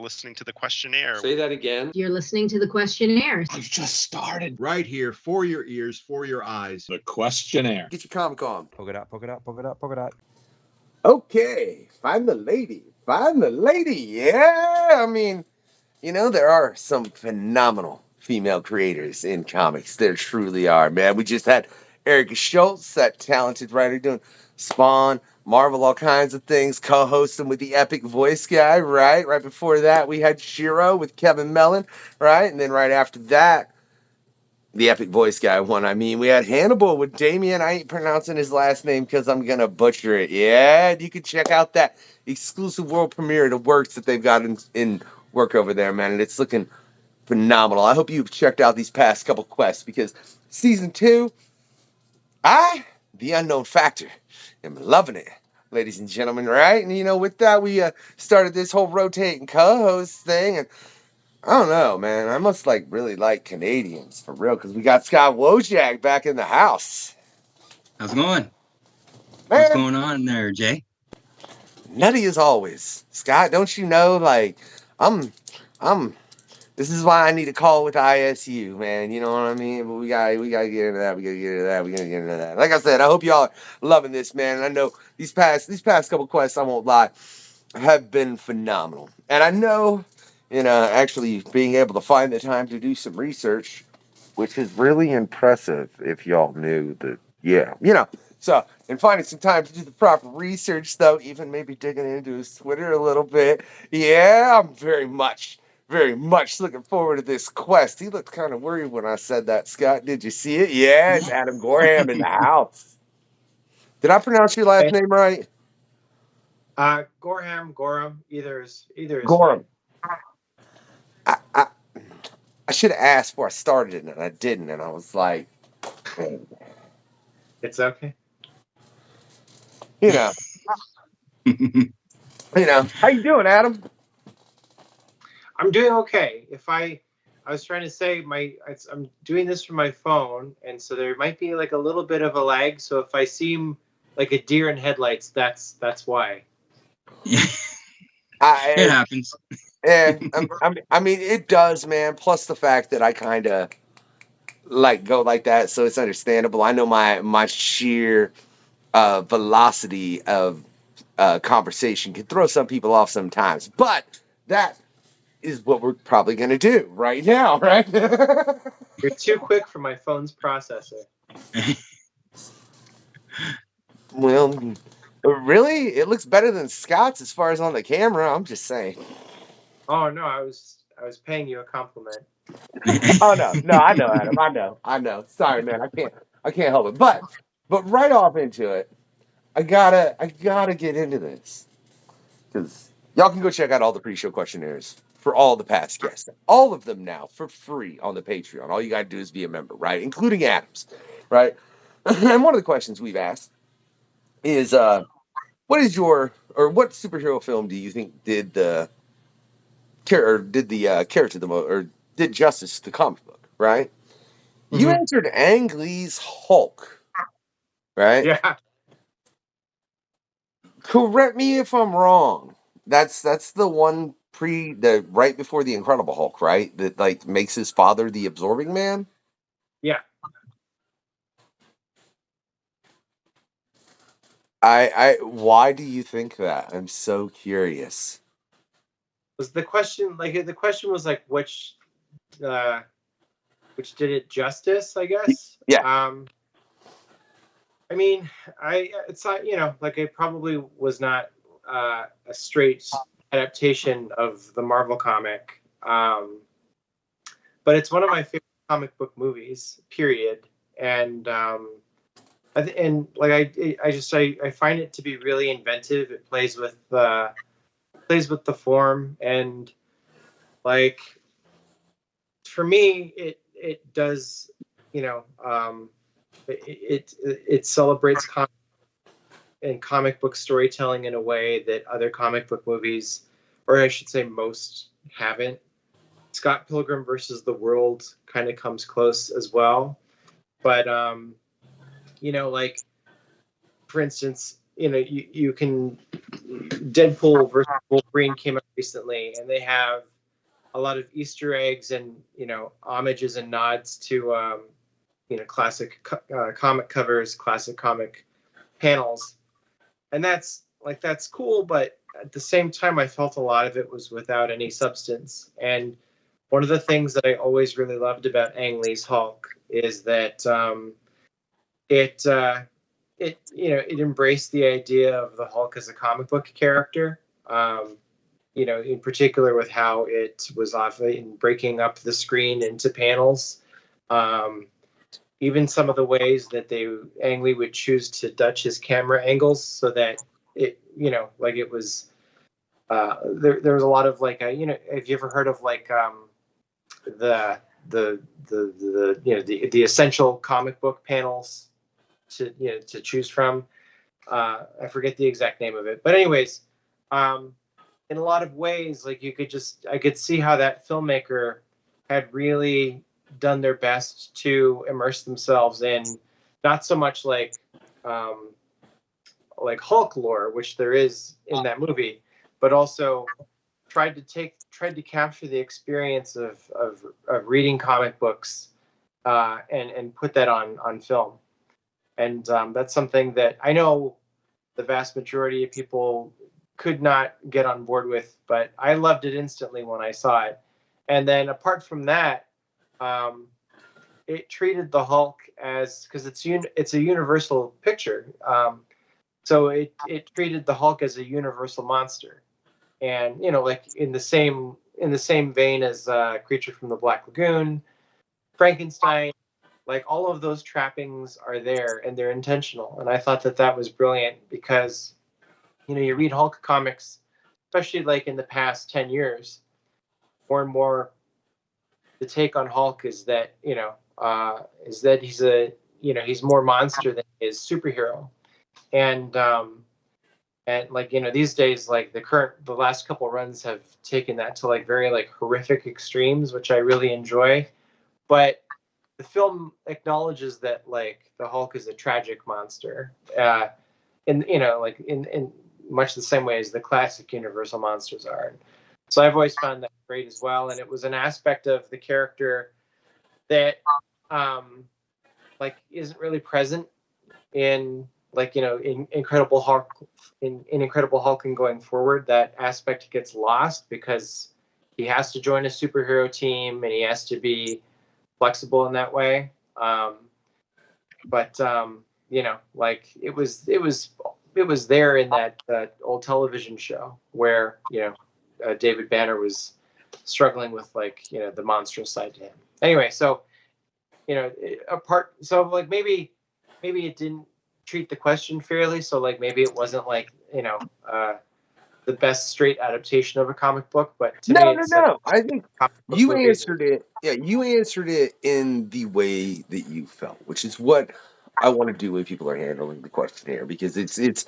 listening to the Questionnaire. Say that again. You're listening to the Questionnaires. I've just started. Right here, for your ears, for your eyes. The Questionnaire. Get your comic on. Poke it out, poke it out, poke it out, poke it out. Okay, find the lady. Find the lady. Yeah, I mean, you know, there are some phenomenal female creators in comics. There truly are, man. We just had Erica Schultz, that talented writer doing Spawn, Marvel, all kinds of things, co-hosting with the Epic Voice guy, right? Right before that, we had Shiro with Kevin Mellon, right? And then right after that, the Epic Voice guy one. I mean, we had Hannibal with Damien. I ain't pronouncing his last name because I'm going to butcher it. Yeah, you can check out that exclusive world premiere of the works that they've got in work over there, man. And it's looking phenomenal. I hope you've checked out these past couple quests because season 2, the Unknown Factor, am loving it, ladies and gentlemen, right? And, you know, with that, we started this whole rotating co-host thing, and I don't know, man. I must really like Canadians for real because we got Scott Wojcik back in the house. How's it going? Man, What's going on there, Jay? nutty as always. Scott, don't you know, I'm this is why I need a call with ISU, man. You know what I mean? But we gotta get into that. We gotta get into that. Like I said, I hope y'all are loving this, man. And I know these past couple quests, I won't lie, have been phenomenal. And I know, actually being able to find the time to do some research, which is really impressive if y'all knew that, So, and finding some time to do the proper research, though, even maybe digging into his Twitter a little bit. Yeah, I'm very much looking forward to this quest. He looked kind of worried when I said that, Scott. Did you see it? Yeah, it's Adam Gorham in the house. Did I pronounce your last name right? Gorham, either is Gorham. I should have asked before I started it, and I didn't, and I was like, it's okay. How you doing, Adam? I'm doing okay. I was trying to say I'm doing this from my phone, and so there might be like a little bit of a lag. So if I seem like a deer in headlights, that's why. It happens. And I mean, it does, man. Plus the fact that I kind of go like that, so it's understandable. I know my sheer velocity of conversation can throw some people off sometimes, but that is what we're probably going to do right now, right? You're too quick for my phone's processor. Well, really? It looks better than Scott's as far as on the camera. I'm just saying. Oh, no, I was paying you a compliment. Oh, no, I know, Adam. I know. Sorry, man. I can't help it. But right off into it, I gotta get into this. Because y'all can go check out all the pre-show questionnaires for all the past guests. All of them now for free on the Patreon. All you gotta do is be a member, right? Including Adam's, right? And one of the questions we've asked is, what superhero film do you think did character the most, or did justice to the comic book, right? Mm-hmm. You answered Ang Lee's Hulk, right? Yeah. Correct me if I'm wrong. That's the one right before the Incredible Hulk, right? That makes his father the Absorbing Man. Yeah. Why do you think that? I'm so curious. Was the question was which did it justice, I guess? Yeah. I mean, it's not, it probably was not a straight adaptation of the Marvel comic, but it's one of my favorite comic book movies, period. And I find it to be really inventive. It plays with the form, and for me, it does, it celebrates comic book storytelling in a way that other comic book movies, or I should say most, haven't. Scott Pilgrim versus the World kind of comes close as well. But, for instance, you can, Deadpool versus Wolverine came out recently, and they have a lot of Easter eggs and homages and nods to classic comic covers, classic comic panels, and that's cool. But at the same time, I felt a lot of it was without any substance. And one of the things that I always really loved about Ang Lee's Hulk is that it embraced the idea of the Hulk as a comic book character. In particular with how it was often breaking up the screen into panels. Even some of the ways that Ang Lee would choose to Dutch his camera angles so that it was there was a lot of have you ever heard of the essential comic book panels to choose from? I forget the exact name of it, but anyways, in a lot of ways, I could see how that filmmaker had really done their best to immerse themselves in not so much like Hulk lore, which there is in that movie, but also tried to capture the experience of reading comic books and put that on film. And that's something that I know the vast majority of people could not get on board with, but I loved it instantly when I saw it. And then apart from that, it treated the Hulk as, because it's a universal picture, so it treated the Hulk as a universal monster, and in the same vein as Creature from the Black Lagoon, Frankenstein, all of those trappings are there and they're intentional. And I thought that was brilliant because you read Hulk comics, especially in the past 10 years, more and more the take on Hulk is that he's more monster than he is superhero. And these days, the last couple runs have taken that to very horrific extremes, which I really enjoy. But the film acknowledges that the Hulk is a tragic monster, in much the same way as the classic Universal monsters are. So I've always found that great as well, and it was an aspect of the character that isn't really present in in Incredible Hulk. In Incredible Hulk and going forward, that aspect gets lost because he has to join a superhero team and he has to be flexible in that way. It was there in that old television show where David Banner was struggling with the monstrous side to him. Anyway, so maybe it didn't treat the question fairly, so maybe it wasn't the best straight adaptation of a comic book, but to me it's no. I think you answered it. Yeah, you answered it in the way that you felt, which is what I want to do when people are handling the questionnaire, because it's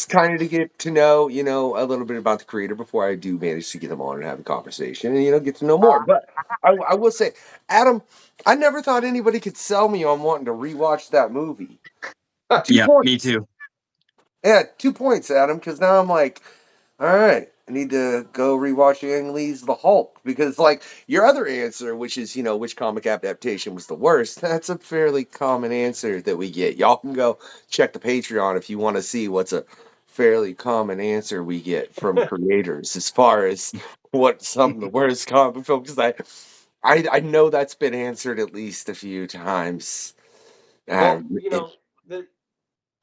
kind of to get to know a little bit about the creator before I do manage to get them on and have a conversation and get to know more. But I will say, Adam, I never thought anybody could sell me on wanting to rewatch that movie. 2 points. Me too. Yeah, 2 points, Adam, because now I'm like, all right, I need to go rewatch Ang Lee's The Hulk, because your other answer, which is which comic adaptation was the worst, that's a fairly common answer that we get. Y'all can go check the Patreon if you want to see what's a fairly common answer we get from creators as far as what some of the worst comic films. Because I know that's been answered at least a few times. Well,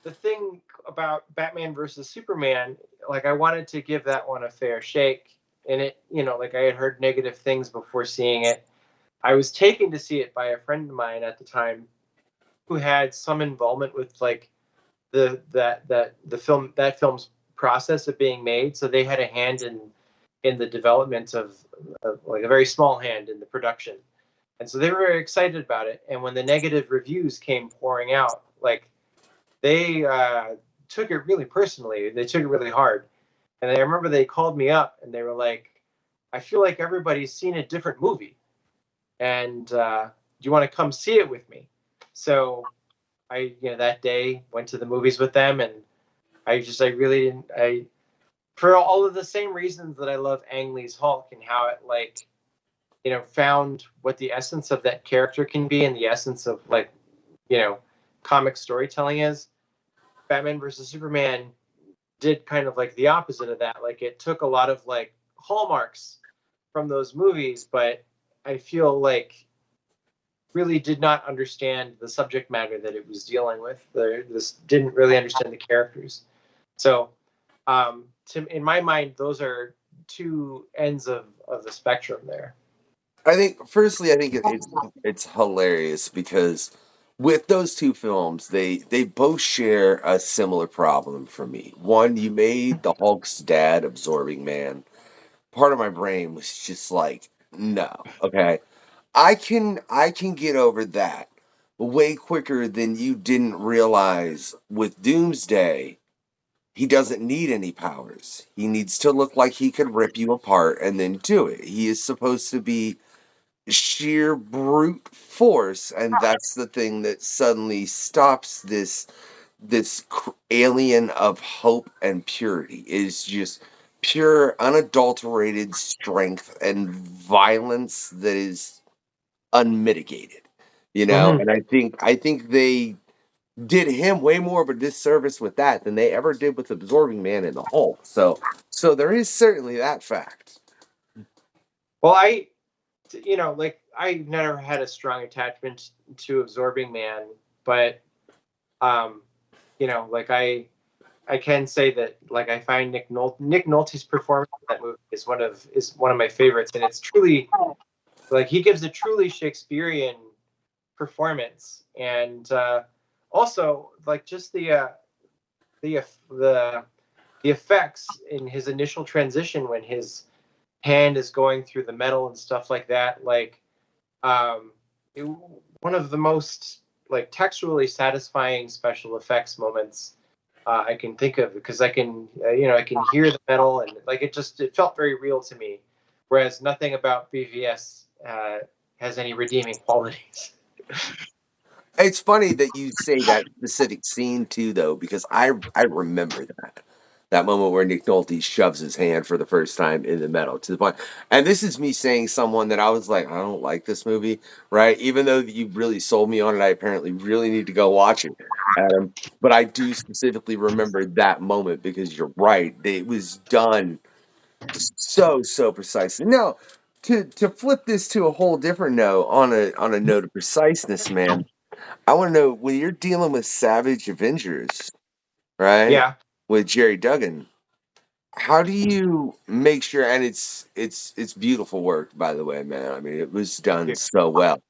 the thing about Batman versus Superman, I wanted to give that one a fair shake, and it, I had heard negative things before seeing it. I was taken to see it by a friend of mine at the time, who had some involvement with the film's process of being made. So they had a hand in the development of a very small hand in the production, and so they were very excited about it. And when the negative reviews came pouring out, they took it really personally. They took it really hard. And I remember they called me up and they were like, I feel like everybody's seen a different movie. And do you want to come see it with me? So I, that day went to the movies with them, and I really didn't, for all of the same reasons that I love Ang Lee's Hulk and how it like, you know, found what the essence of that character can be and the essence of like, you know, comic storytelling is. Batman versus Superman did kind of like the opposite of that. Like it took a lot of like hallmarks from those movies, but I feel like really did not understand the subject matter that it was dealing with. This didn't really understand the characters. So, in my mind, those are two ends of the spectrum there. I think, firstly, I think it's hilarious because with those two films, they both share a similar problem for me. One, you made the Hulk's dad absorbing man. Part of my brain was just like, no, okay, I can get over that way quicker than you didn't realize with Doomsday. He doesn't need any powers. He needs to look like he could rip you apart and then do it. He is supposed to be sheer brute force, and that's the thing that suddenly stops this alien of hope and purity. Is just pure unadulterated strength and violence that is unmitigated, Mhm. and I think they did him way more of a disservice with that than they ever did with absorbing man in the Hulk. So there is certainly that fact. Well, you know, like I never had a strong attachment to Absorbing Man, but you know, like I can say that like I find Nick Nolte's performance in that movie is one of my favorites, and it's truly like he gives a truly Shakespearean performance, and also like just the the the effects in his initial transition when his hand is going through the metal and stuff like that, like um, it, one of the most like textually satisfying special effects moments I can think of, because I can you know, I can hear the metal and like it felt very real to me, whereas nothing about BVS has any redeeming qualities. It's funny that you say that specific scene too, though, because I remember that moment where Nick Nolte shoves his hand for the first time in the metal to the point. And this is me saying someone that I was like, I don't like this movie, right? Even though you really sold me on it, I apparently really need to go watch it, Adam. But I do specifically remember that moment because you're right. It was done so precisely. Now, to flip this to a whole different note, on a note of preciseness, man, I want to know when you're dealing with Savage Avengers, right? Yeah. With Jerry Duggan, how do you make sure? And it's beautiful work, by the way, man. I mean, it was done so well.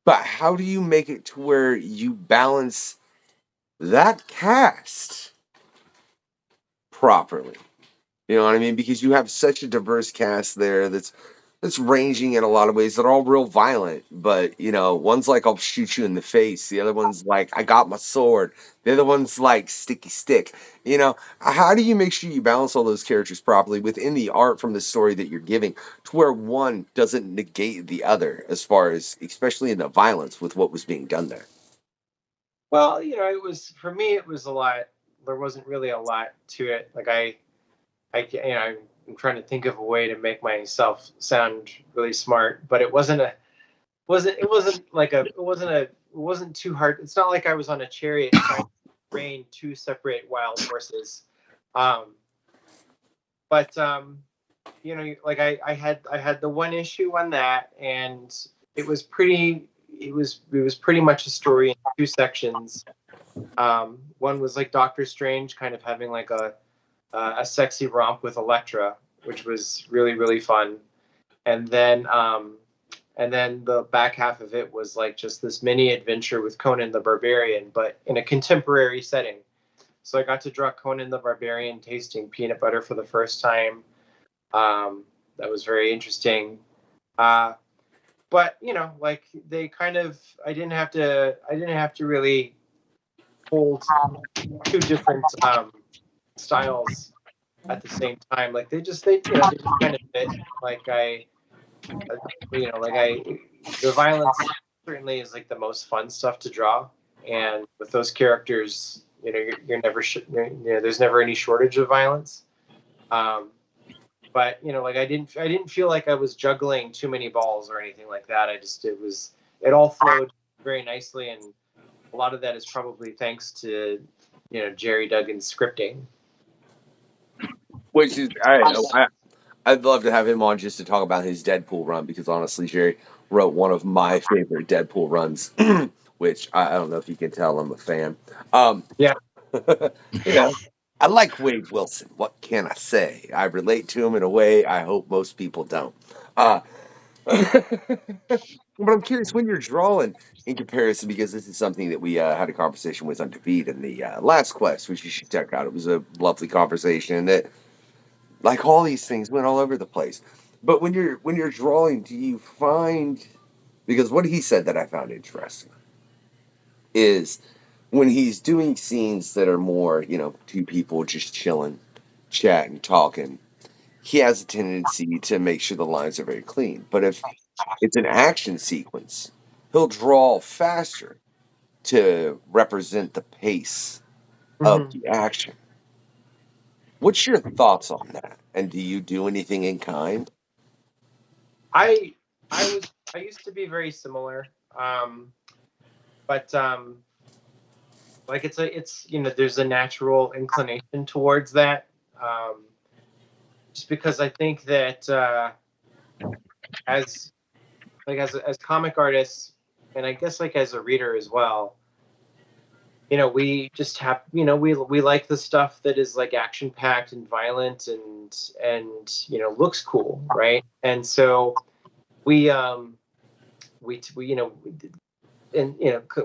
But how do you make it to where you balance that cast properly? You know what I mean? Because you have such a diverse cast there that's ranging in a lot of ways. They're all real violent, but one's like I'll shoot you in the face. The other one's like I got my sword. The other one's like sticky stick. How do you make sure you balance all those characters properly within the art from the story that you're giving, to where one doesn't negate the other, as far as especially in the violence with what was being done there? Well, you know, it was for me. It was a lot. There wasn't really a lot to it. Like you know, I'm trying to think of a way to make myself sound really smart, but it wasn't too hard. It's not like I was on a chariot trying to train two separate wild horses. Um, but you know, like I had the one issue on that, and it was pretty much a story in two sections. One was like Doctor Strange kind of having like a sexy romp with Elektra, which was really really fun, and then the back half of it was like just this mini adventure with Conan the Barbarian, but in a contemporary setting. So I got to draw Conan the Barbarian tasting peanut butter for the first time. That was very interesting. But you know, like they kind of, I didn't have to really hold two different styles at the same time. Like they just kind of fit. Like the violence certainly is like the most fun stuff to draw, and with those characters, you know, you're never there's never any shortage of violence. But like I didn't feel like I was juggling too many balls or anything like that. It all flowed very nicely, and a lot of that is probably thanks to Jerry Duggan's scripting. Which is, I'd love to have him on just to talk about his Deadpool run, because honestly, Jerry wrote one of my favorite Deadpool runs, which I don't know if you can tell I'm a fan. Yeah. I like Wade Wilson. What can I say? I relate to him in a way I hope most people don't. But I'm curious, when you're drawing in comparison, because this is something that we had a conversation with on David in the last quest, which you should check out. It was a lovely conversation that, like all these things, went all over the place. But when you're drawing, do you find, because what he said that I found interesting is when he's doing scenes that are more, two people just chilling, chatting, talking, he has a tendency to make sure the lines are very clean. But if it's an action sequence, he'll draw faster to represent the pace of the action. What's your thoughts on that? And do you do anything in kind? I used to be very similar, but like it's there's a natural inclination towards that, just because I think that as comic artists, and I guess like as a reader as well, we just have we like the stuff that is like action packed and violent and looks cool, right? And so we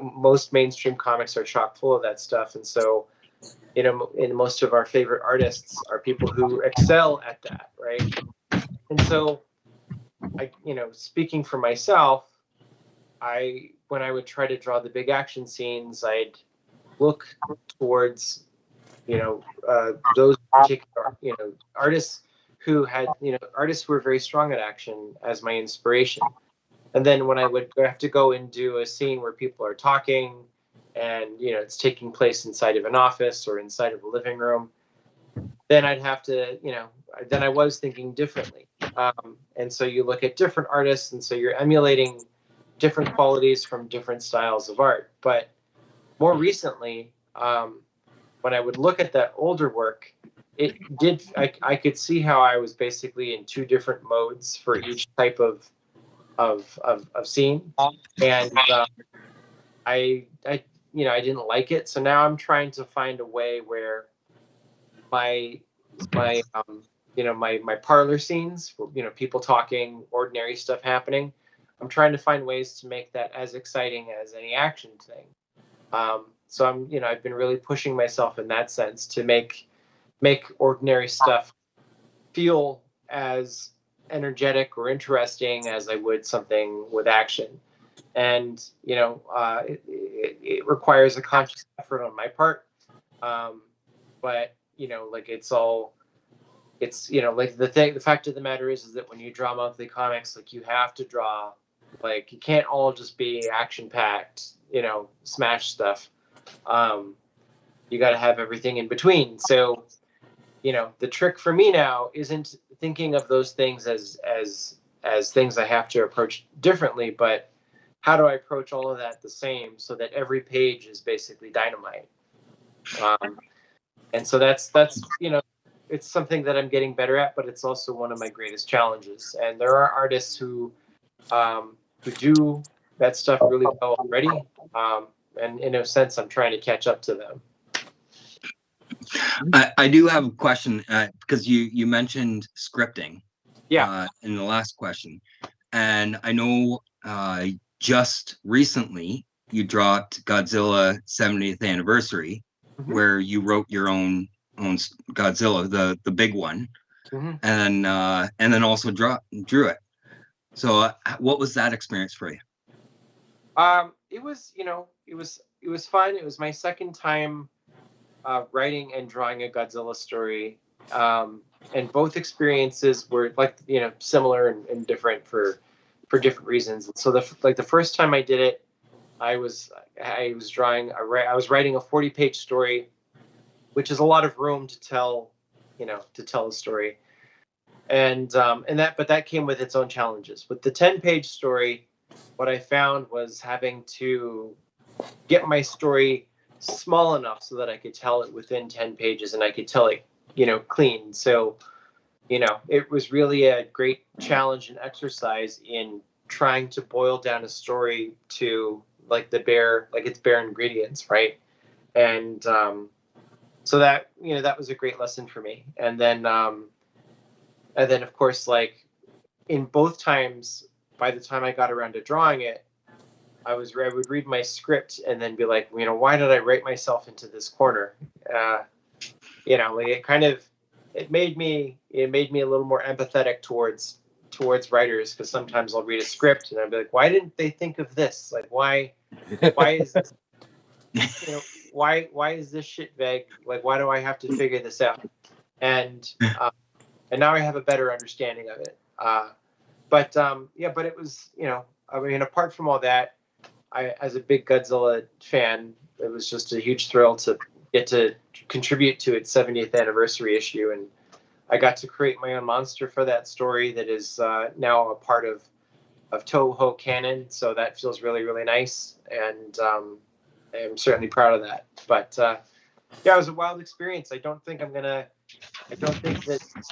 most mainstream comics are chock full of that stuff, and so and most of our favorite artists are people who excel at that, right? And so speaking for myself, when I would try to draw the big action scenes, I'd look towards those particular artists who were very strong at action as my inspiration. And then when I would have to go and do a scene where people are talking and it's taking place inside of an office or inside of a living room, then I'd have to then I was thinking differently. And so you look at different artists, and so you're emulating different qualities from different styles of art. But more recently, when I would look at that older work, I could see how I was basically in two different modes for each type of scene, and I didn't like it. So now I'm trying to find a way where my parlor scenes, people talking, ordinary stuff happening, I'm trying to find ways to make that as exciting as any action thing. So I've been really pushing myself in that sense to make ordinary stuff feel as energetic or interesting as I would something with action. And it requires a conscious effort on my part, but the fact of the matter is that when you draw monthly comics, like, you have to draw, like, you can't all just be action packed, smash stuff. You got to have everything in between. So the trick for me now isn't thinking of those things as things I have to approach differently, but how do I approach all of that the same so that every page is basically dynamite? And so that's it's something that I'm getting better at, but it's also one of my greatest challenges. And there are artists who do that stuff really well already, and in a sense, I'm trying to catch up to them. I do have a question, because you mentioned scripting, in the last question, and I know just recently you dropped Godzilla 70th anniversary, where you wrote your own Godzilla, the big one, and then also drew it. So what was that experience for you? It was fun. It was my second time writing and drawing a Godzilla story, and both experiences were similar and different for different reasons. So the first time I did it, I was writing a 40-page story, which is a lot of room to tell to tell a story. And that came with its own challenges. With the 10-page story, what I found was having to get my story small enough so that I could tell it within 10 pages and I could tell it, clean. So, it was really a great challenge and exercise in trying to boil down a story to its bare ingredients, right? And so that that was a great lesson for me. And then of course, like in both times, by the time I got around to drawing it, I would read my script and then be like, why did I write myself into this corner? It made me a little more empathetic towards writers, because sometimes I'll read a script and I'll be like, why didn't they think of this? Like, why is this, why is this shit vague? Like, why do I have to figure this out? And now I have a better understanding of it. But it was, apart from all that, as a big Godzilla fan, it was just a huge thrill to get to contribute to its 70th anniversary issue. And I got to create my own monster for that story that is now a part of Toho canon. So that feels really, really nice. And I'm certainly proud of that. But it was a wild experience. I don't think that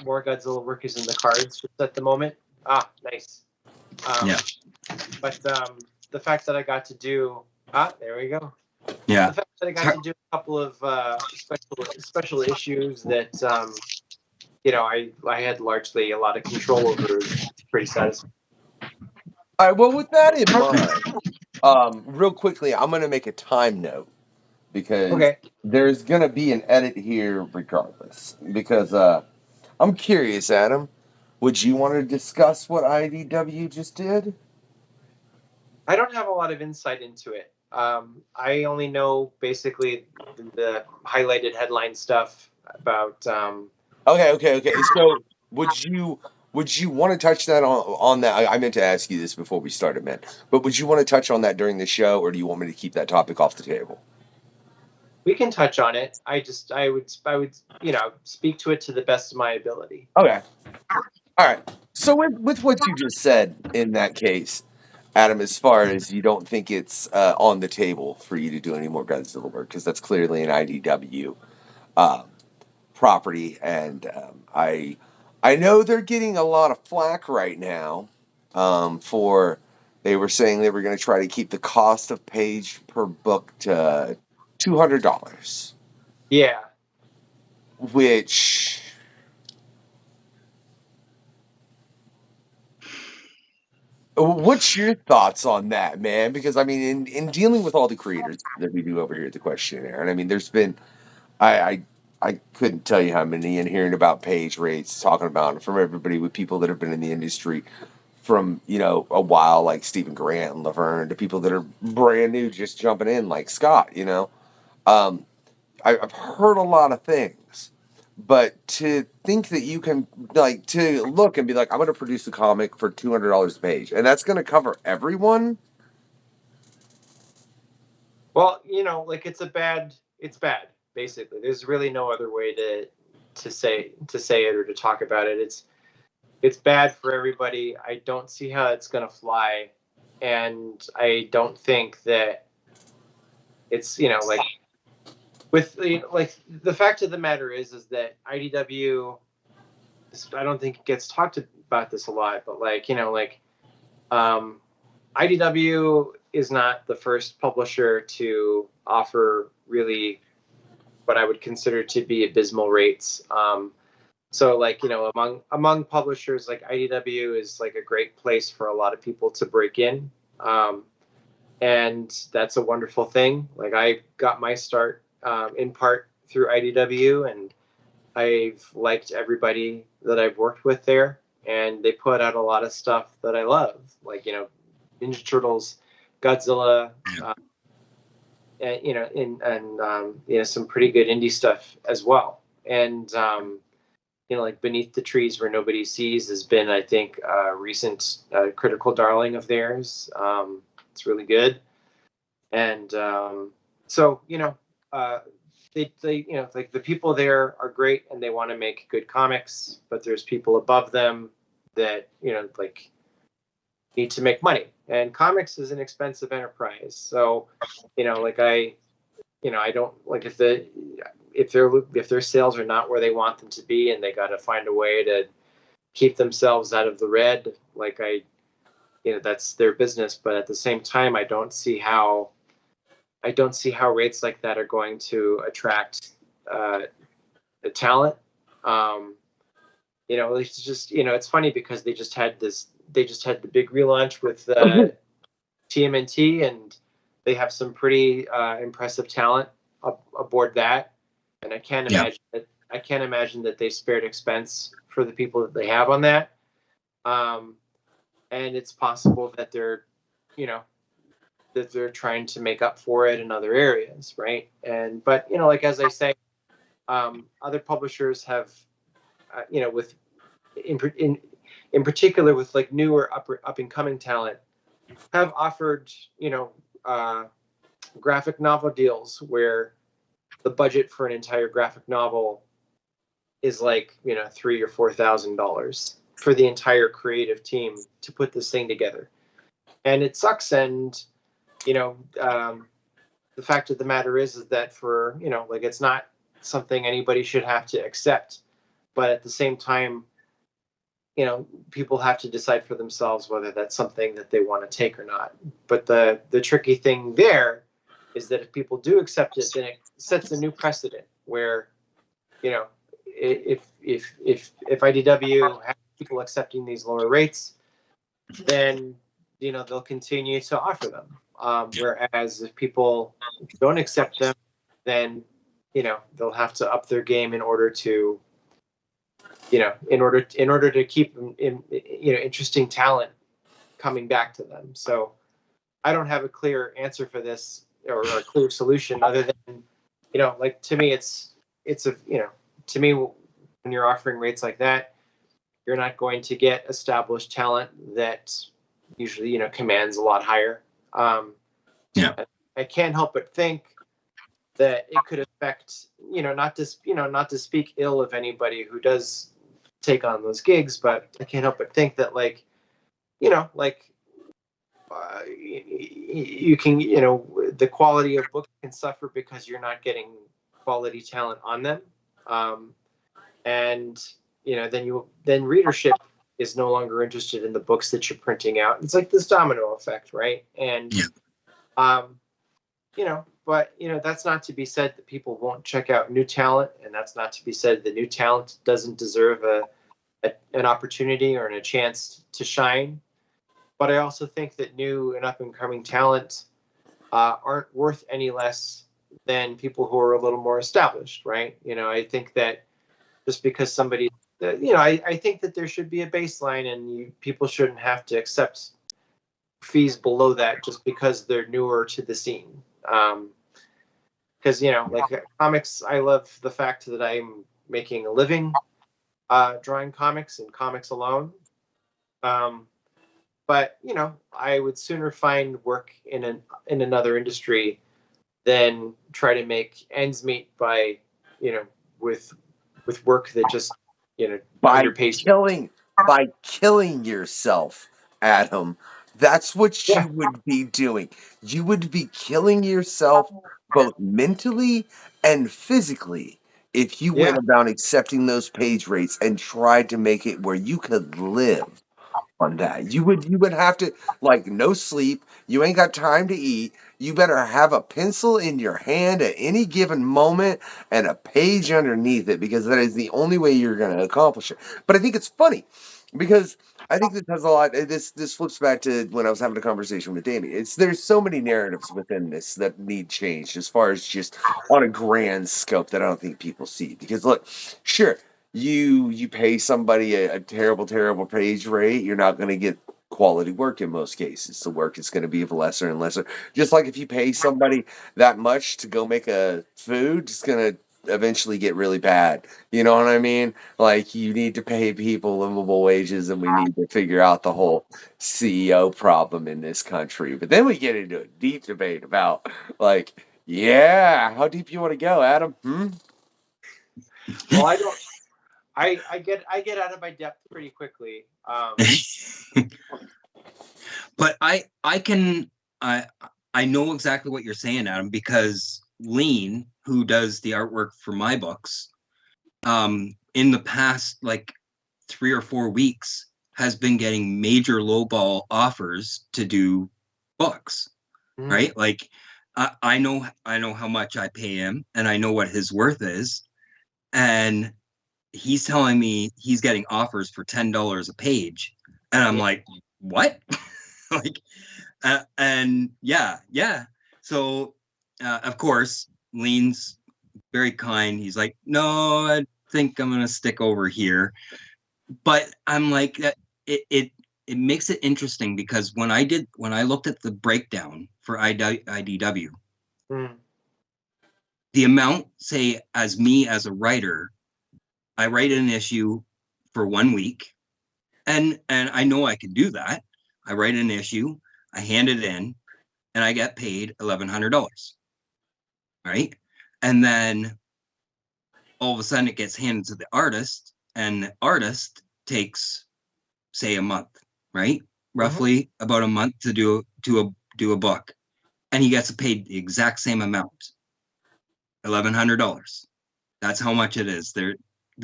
more Godzilla work is in the cards just at the moment. Nice. But the fact that I got to do there we go. Yeah. The fact that I got to do a couple of special issues that I had largely a lot of control over is pretty satisfying. All right. Well, with that in mind, real quickly, I'm going to make a time note because there's going to be an edit here regardless. Because I'm curious, Adam, would you want to discuss what IDW just did? I don't have a lot of insight into it. I only know basically the highlighted headline stuff about. Okay. So would you want to touch that on that? I meant to ask you this before we started, man. But would you want to touch on that during the show, or do you want me to keep that topic off the table? We can touch on it. I would speak to it to the best of my ability. Okay. All right. So with what you just said in that case, Adam, as far as you don't think it's on the table for you to do any more Godzilla work, because that's clearly an IDW property, and I know they're getting a lot of flack right now for they were saying they were going to try to keep the cost of page per book to $200. Yeah. Which what's your thoughts on that, man? Because I mean, in dealing with all the creators that we do over here at the Questionnaire, and I mean, there's been I couldn't tell you how many, and hearing about page rates, talking about it from everybody with people that have been in the industry from a while, like Stephen Grant and Laverne, to people that are brand new, just jumping in, like Scott. I've heard a lot of things, but to think that you can to look and be like, I'm going to produce a comic for $200 a page, and that's going to cover everyone. Well, it's bad. Basically, there's really no other way to say it or to talk about it. It's bad for everybody. I don't see how it's going to fly, and I don't think that it's with the fact of the matter is that IDW. I don't think it gets talked about this a lot, but IDW is not the first publisher to offer really what I would consider to be abysmal rates. So among publishers, like IDW is like a great place for a lot of people to break in. And that's a wonderful thing. Like I got my start in part through IDW, and I've liked everybody that I've worked with there, and they put out a lot of stuff that I love, like Ninja Turtles, Godzilla, and some pretty good indie stuff as well. And like Beneath the Trees Where Nobody Sees has been, I think, a recent critical darling of theirs. It's really good. And so they you know, like the people there are great and they want to make good comics, but there's people above them that, you know, like need to make money. And comics is an expensive enterprise. So, you know, like I don't like if their sales are not where they want them to be and they got to find a way to keep themselves out of the red, like that's their business. But at the same time, I don't see how rates like that are going to attract the talent. It's just, it's funny because they just had the big relaunch with TMNT, and they have some pretty impressive talent aboard that. And I can't imagine that they spared expense for the people that they have on that. And it's possible that they're trying to make up for it in other areas, right? But like as I say, other publishers have, with in particular with like newer up and coming talent, have offered graphic novel deals where the budget for an entire graphic novel is like $3,000 or $4,000 for the entire creative team to put this thing together. And it sucks. And the fact of the matter is that for like it's not something anybody should have to accept, but at the same time, people have to decide for themselves whether that's something that they want to take or not. But the tricky thing there is that if people do accept it, then it sets a new precedent where if IDW has people accepting these lower rates, then they'll continue to offer them. Whereas if people don't accept them, then they'll have to up their game in order to keep interesting talent coming back to them. So I don't have a clear answer for this or a clear solution other than like to me to me, when you're offering rates like that, you're not going to get established talent that usually commands a lot higher. I can't help but think that it could affect not to speak ill of anybody who does take on those gigs, but I can't help but think that you can the quality of books can suffer because you're not getting quality talent on them, and then readership is no longer interested in the books that you're printing out. It's like this domino effect, right? And but that's not to be said that people won't check out new talent, and that's not to be said that new talent doesn't deserve an opportunity or a chance to shine. But I also think that new and up and coming talent aren't worth any less than people who are a little more established, right? I think that just because somebody, I think that there should be a baseline, and people shouldn't have to accept fees below that just because they're newer to the scene. Because like comics, I love the fact that I'm making a living drawing comics and comics alone. But I would sooner find work in another industry than try to make ends meet by with work that just by killing yourself, Adam. That's what you would be doing. You would be killing yourself both mentally and physically if you went about accepting those page rates and tried to make it where you could live on that. You would have to, like, no sleep. You ain't got time to eat. You better have a pencil in your hand at any given moment and a page underneath it, because that is the only way you're going to accomplish it. But I think it's funny because I think this has a lot. This flips back to when I was having a conversation with Damien. There's so many narratives within this that need changed as far as just on a grand scope that I don't think people see. Because look, sure, you pay somebody a terrible page rate, you're not going to get quality work in most cases. The work is going to be of lesser and lesser. Just like if you pay somebody that much to go make a food, it's going to eventually get really bad. You know what I mean? Like, you need to pay people livable wages, and we need to figure out the whole CEO problem in this country. But then we get into a deep debate about, like, Yeah, how deep you want to go, Adam? Well, I don't. I get out of my depth pretty quickly. But I know exactly what you're saying, Adam, because Lean, who does the artwork for my books, in the past like 3 or 4 weeks has been getting major lowball offers to do books, right? Like I know how much I pay him, and I know what his worth is, and he's telling me he's getting offers for $10 a page, and I'm like, what? Like, and yeah. So of course, Lean's very kind. He's like, no, I think I'm gonna stick over here. But I'm like, it makes it interesting, because when I looked at the breakdown for IDW, the amount, say, as me as a writer, I write an issue for 1 week, and I know I can do that. I write an issue, I hand it in, and I get paid $1,100, right? And then all of a sudden it gets handed to the artist, and the artist takes, say, a month, right? Roughly about a month to do a book, and he gets paid the exact same amount, $1,100. That's how much it is. The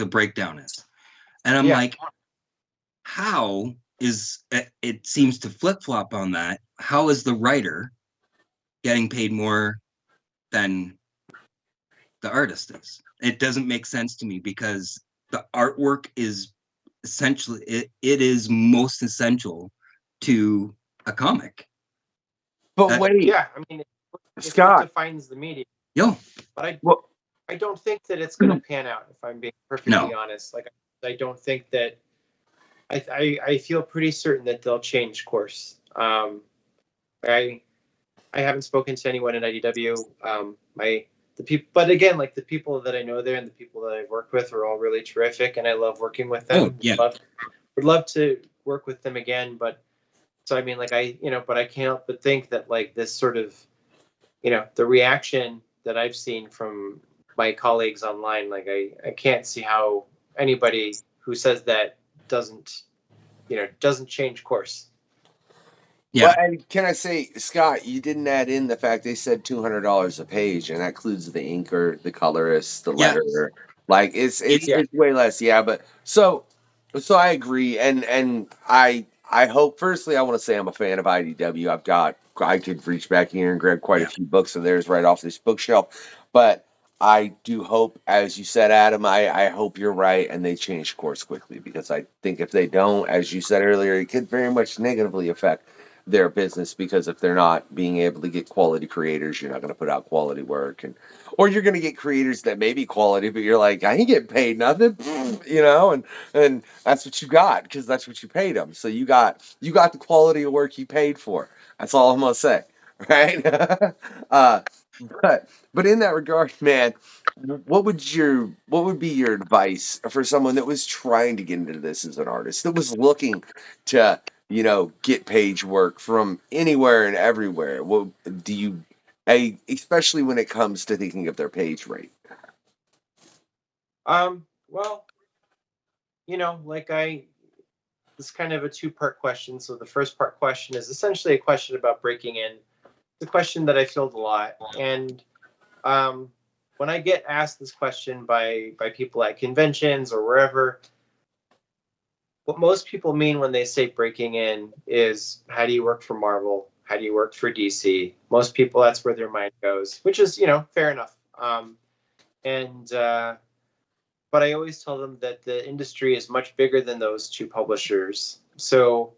breakdown is, and I'm like, how is it? Seems to flip flop on that. How is the writer getting paid more than the artist is? It doesn't make sense to me, because the artwork is essentially it is most essential to a comic. But wait, yeah, I mean, it's Scott, what defines the medium. Yo, but I don't think that it's going to pan out, if I'm being perfectly honest. Like, I don't think that. I feel pretty certain that they'll change course. I haven't spoken to anyone at IDW. The people, but again, like the people that I know there and the people that I've worked with are all really terrific, and I love working with them. Would love to work with them again, but so I mean, like but I can't help but think that like this sort of, the reaction that I've seen from my colleagues online, like I can't see how anybody who says that doesn't change course. Yeah. Well, and can I say, Scott, you didn't add in the fact they said $200 a page, and that includes the inker, the colorist, the letterer. Like it's way less. Yeah, but so I agree, and I hope. Firstly, I want to say I'm a fan of IDW. I could reach back here and grab quite a few books of theirs right off this bookshelf, but I do hope, as you said, Adam, I hope you're right and they change course quickly, because I think if they don't, as you said earlier, it could very much negatively affect their business, because if they're not being able to get quality creators, you're not going to put out quality work, or you're going to get creators that may be quality, but you're like, I ain't getting paid nothing, and that's what you got, because that's what you paid them. So you got the quality of work you paid for. That's all I'm going to say, right? But in that regard, man, what would be your advice for someone that was trying to get into this as an artist, that was looking to get page work from anywhere and everywhere? What do you, especially when it comes to thinking of their page rate? Well, it's kind of a two-part question. So the first part question is essentially a question about breaking in. It's a question that I field a lot, and when I get asked this question by people at conventions or wherever, what most people mean when they say breaking in is, how do you work for Marvel? How do you work for DC? Most people, that's where their mind goes, which is, fair enough. But I always tell them that the industry is much bigger than those two publishers. So,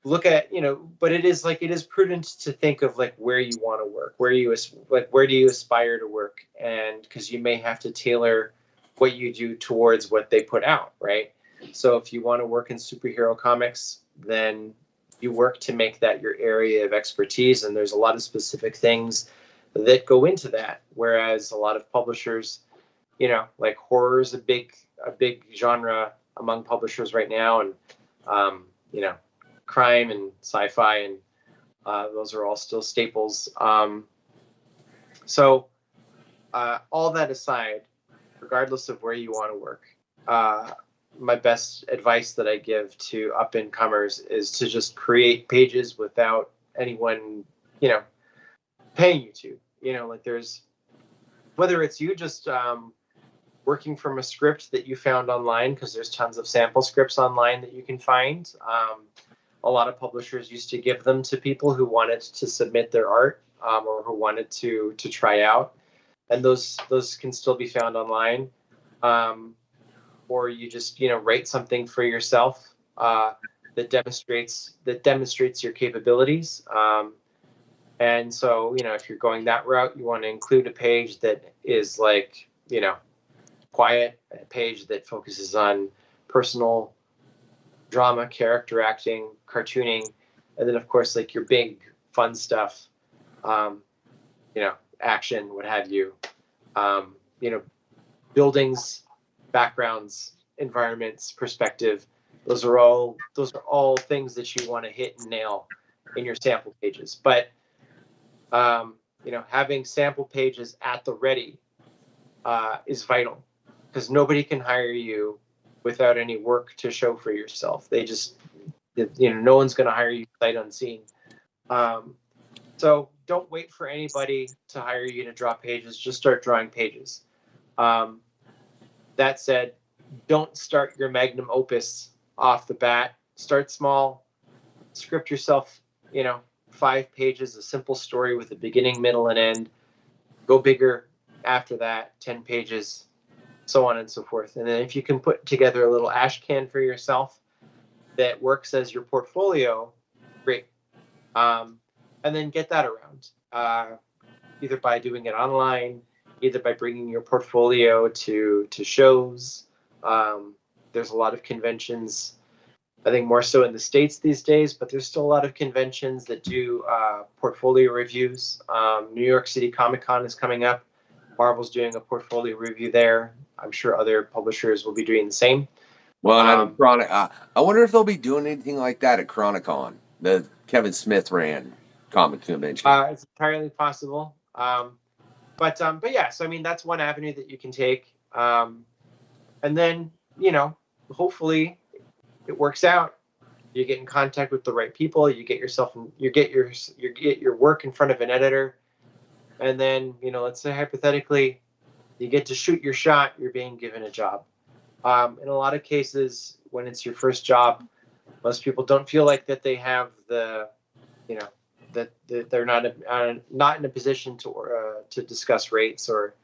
look at, but it is prudent to think of like where you want to work, where do you aspire to work, and because you may have to tailor what you do towards what they put out, right? So if you want to work in superhero comics, then you work to make that your area of expertise, and there's a lot of specific things that go into that. Whereas a lot of publishers, like horror is a big genre among publishers right now, and crime and sci-fi and Those are all still staples. So all that aside, regardless of where you want to work, my best advice that I give to up and comers is to just create pages without anyone, paying you to. Like there's, whether it's you just working from a script that you found online, because there's tons of sample scripts online that you can find. A lot of publishers used to give them to people who wanted to submit their art, or who wanted to try out, and those can still be found online. Or you just write something for yourself that demonstrates your capabilities. And so if you're going that route, you want to include a page that is like quiet, a page that focuses on personal drama, character acting, cartooning, and then of course like your big fun stuff, action, what have you, buildings, backgrounds, environments, perspective. Those are all things that you want to hit and nail in your sample pages. But having sample pages at the ready is vital, because nobody can hire you without any work to show for yourself. They just, no one's going to hire you sight unseen. So don't wait for anybody to hire you to draw pages. Just start drawing pages. That said, don't start your magnum opus off the bat. Start small. Script yourself, 5 pages, a simple story with a beginning, middle, and end. Go bigger after that, 10 pages, so on and so forth. And then if you can put together a little ash can for yourself that works as your portfolio, great. And then get that around, either by doing it online, either by bringing your portfolio to shows. There's a lot of conventions, I think more so in the States these days, but there's still a lot of conventions that do portfolio reviews. New York City Comic Con is coming up. Marvel's doing a portfolio review there. I'm sure other publishers will be doing the same. Well, I wonder if they'll be doing anything like that at Chronicon, the Kevin Smith ran comic convention. It's entirely possible. But yeah, so I mean, that's one avenue that you can take. And then, hopefully it works out. You get in contact with the right people. You get your work in front of an editor, and then let's say hypothetically, you get to shoot your shot. You're being given a job. In a lot of cases, when it's your first job, most people don't feel like that they have the, that they're not in a position to discuss rates or,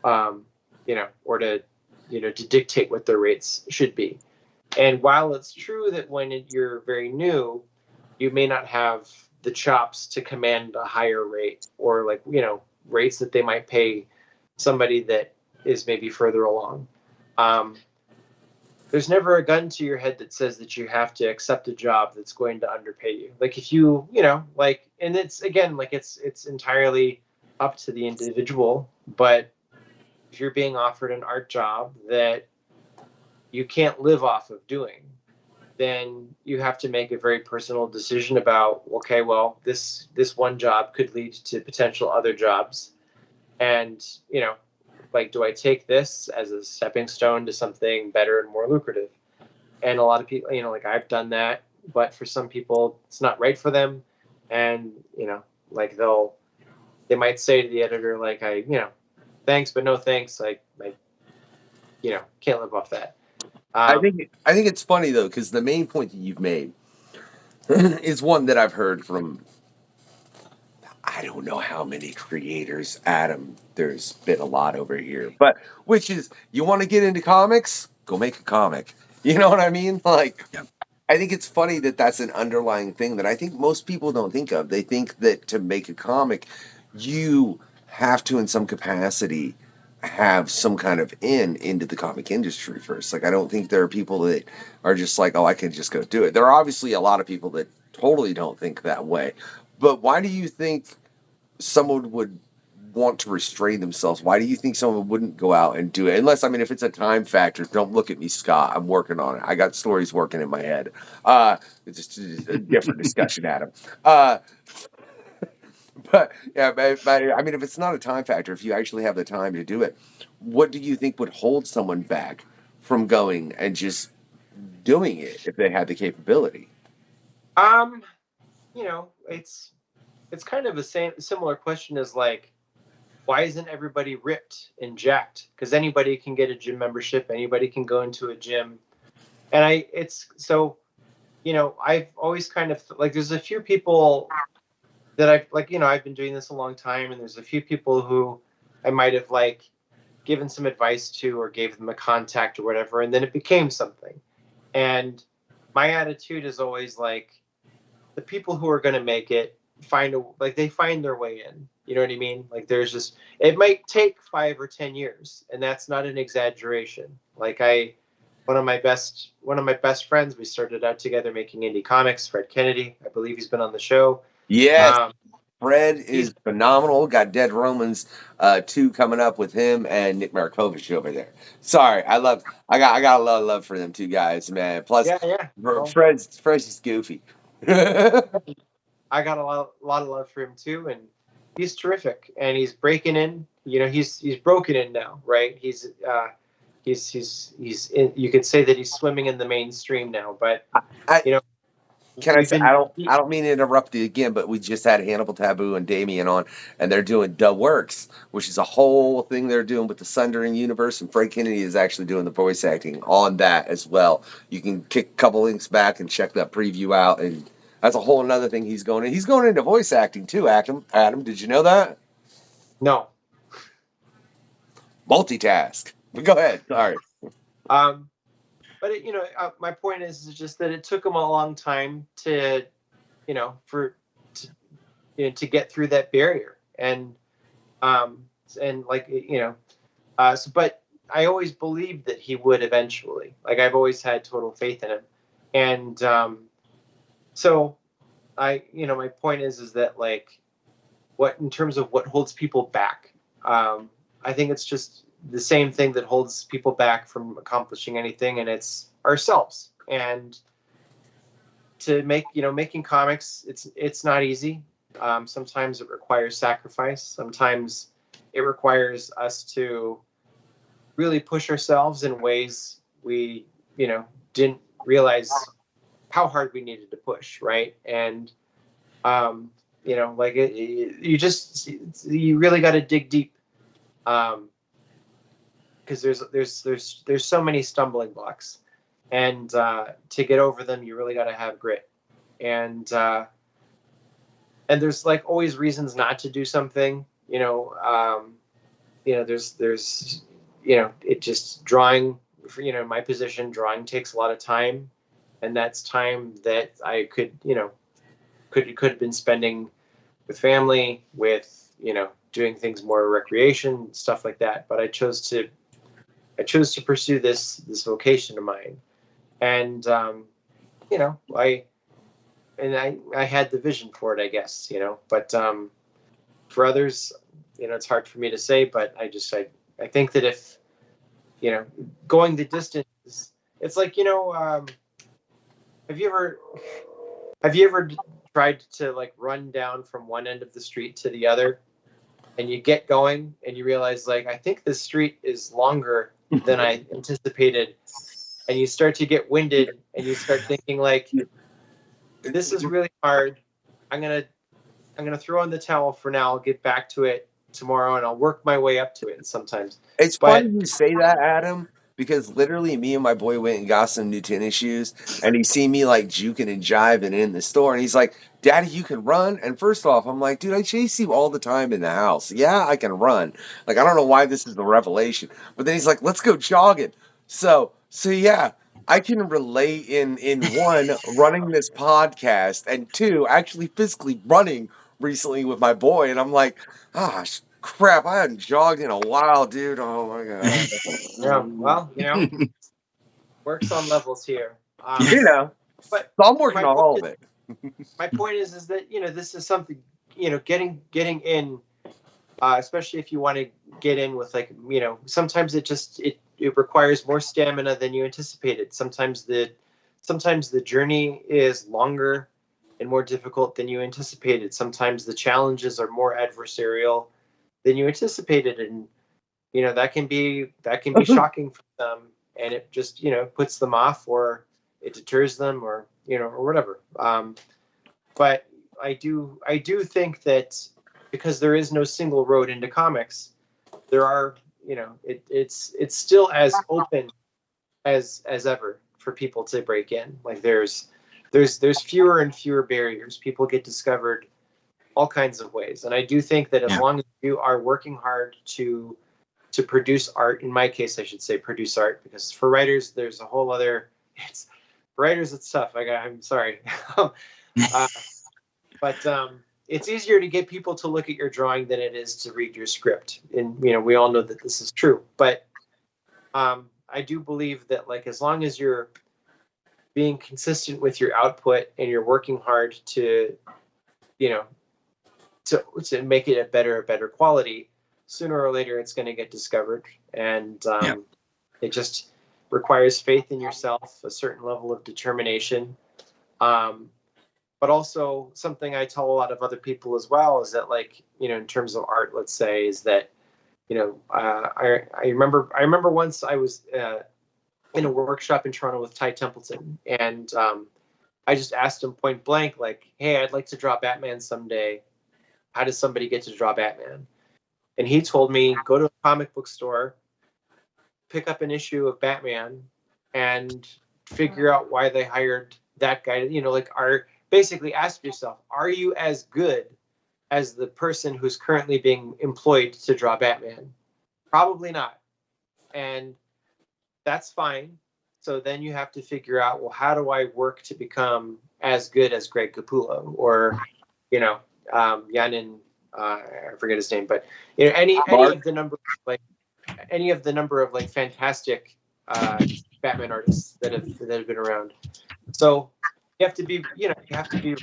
or to dictate what their rates should be. And while it's true that when you're very new, you may not have the chops to command a higher rate, or rates that they might pay somebody that is maybe further along. There's never a gun to your head that says that you have to accept a job that's going to underpay you. Like if you, and it's again, it's entirely up to the individual, but if you're being offered an art job that you can't live off of doing, then you have to make a very personal decision about, okay, well, this one job could lead to potential other jobs. And, do I take this as a stepping stone to something better and more lucrative? And a lot of people, I've done that, but for some people, it's not right for them. And, they might say to the editor, thanks, but no thanks. I can't live off that. I think it's funny though, because the main point that you've made is one that I've heard from I don't know how many creators, Adam. There's been a lot over here, but which is, you want to get into comics? Go make a comic. You know what I mean? Yeah. I think it's funny that that's an underlying thing that I think most people don't think of. They think that to make a comic, you have to, in some capacity, have some kind of into the comic industry first. I don't think there are people that are just like, oh, I can just go do it. There are obviously a lot of people that totally don't think that way. But why do you think someone would want to restrain themselves? Why do you think someone wouldn't go out and do it? Unless, I mean, if it's a time factor, don't look at me, Scott. I'm working on it. I got stories working in my head. It's just a different discussion, Adam. But yeah, I mean, if it's not a time factor, if you actually have the time to do it, what do you think would hold someone back from going and just doing it if they had the capability? You know, it's kind of a similar question as like, why isn't everybody ripped and jacked? Because anybody can get a gym membership, anybody can go into a gym, and it's so, you know, I've always kind of like, there's a few people that I've like, you know, I've been doing this a long time, and there's a few people who I might have like given some advice to or gave them a contact or whatever, and then it became something. And my attitude is always like, the people who are going to make it they find their way in. You know what I mean? Like, there's just, it might take 5 or 10 years, and that's not an exaggeration. Like, one of my best friends, we started out together making indie comics, Fred Kennedy. I believe he's been on the show. Yes. Fred is phenomenal. Got Dead Romans 2 coming up with him and Nick Markovich over there. Sorry, I got a lot of love for them two guys, man. Plus, Well, Fred's just goofy. I got a lot of love for him too, and he's terrific. And he's breaking in. You know, he's broken in now, right? He's in, you could say that he's swimming in the mainstream now. But you know, can I say, I don't mean to interrupt you again, but we just had Hannibal Taboo and Damien on, and they're doing The Works, which is a whole thing they're doing with the Sundering universe, and Fred Kennedy is actually doing the voice acting on that as well. You can kick a couple links back and check that preview out, and that's a whole another thing he's going in. He's going into voice acting too, Adam, did you know that? No. Multitask. But go ahead, sorry. But you know, my point is just that it took him a long time to, you know, to get through that barrier, and like, you know, but I always believed that he would eventually. Like, I've always had total faith in him, and so you know, my point is that, like, what, in terms of what holds people back, I think it's just the same thing that holds people back from accomplishing anything, and it's ourselves. And to making comics, it's not easy. Sometimes it requires sacrifice. Sometimes it requires us to really push ourselves in ways we, you know, didn't realize how hard we needed to push, right? And you know, like, you really got to dig deep, because there's so many stumbling blocks, and to get over them, you really got to have grit, and there's like always reasons not to do something. You know, there's you know, it just, drawing, you know, my position, drawing takes a lot of time, and that's time that I could have been spending with family, with, you know, doing things more recreation, stuff like that. But I chose to pursue this vocation of mine, and you know, I had the vision for it, I guess, you know. But for others, you know, it's hard for me to say. But I think that if, you know, going the distance, it's like, you know, have you ever tried to, like, run down from one end of the street to the other, and you get going and you realize, like, I think this street is longer than I anticipated, and you start to get winded, and you start thinking, like, this is really hard. I'm gonna throw in the towel for now. I'll get back to it tomorrow, and I'll work my way up to it. Sometimes it's funny you say that, Adam, because literally me and my boy went and got some new tennis shoes, and he seen me like juking and jiving in the store, and he's like, "Daddy, you can run?" And first off, I'm like, "Dude, I chase you all the time in the house. Yeah, I can run. Like, I don't know why this is the revelation." But then he's like, "Let's go jogging." So yeah, I can relate in one, running this podcast, and two, actually physically running recently with my boy, and I'm like, "Gosh, crap, I hadn't jogged in a while, dude. Oh my god." Yeah, well, you know, works on levels here. You know, but so I'm working on all of it. My point is that, you know, this is something, you know, getting in especially if you want to get in with like, sometimes it requires more stamina than you anticipated. Sometimes the journey is longer and more difficult than you anticipated. Sometimes the challenges are more adversarial than you anticipated, and that can be shocking for them, and it just puts them off, or it deters them, or or whatever. But I do think that because there is no single road into comics, there are it's still as open as ever for people to break in. Like there's fewer and fewer barriers. People get discovered all kinds of ways, and I do think that as long as you are working hard to produce art, in my case I should say produce art, because for writers there's a whole other, for writers it's tough. I'm sorry. But it's easier to get people to look at your drawing than it is to read your script, and we all know that this is true. But I do believe that, like, as long as you're being consistent with your output and you're working hard to make it a better quality, sooner or later it's going to get discovered. And it just requires faith in yourself, a certain level of determination. But also something I tell a lot of other people as well is that, like, in terms of art, let's say, is that, I remember once I was in a workshop in Toronto with Ty Templeton, and I just asked him point blank, like, hey, I'd like to draw Batman someday. How does somebody get to draw Batman? And he told me, go to a comic book store, pick up an issue of Batman, and figure out why they hired that guy. Basically ask yourself, are you as good as the person who's currently being employed to draw Batman? Probably not. And that's fine. So then you have to figure out, well, how do I work to become as good as Greg Capullo, or, Yanin, I forget his name, but any of the number of fantastic Batman artists that have been around. So you have to be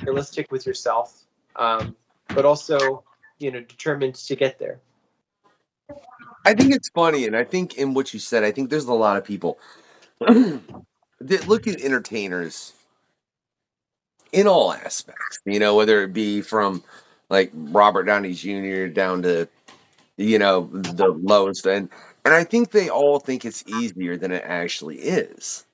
realistic with yourself, but also determined to get there. I think it's funny, and I think in what you said, I think there's a lot of people that look at entertainers in all aspects, whether it be from like Robert Downey Jr. down to the lowest end, and I think they all think it's easier than it actually is.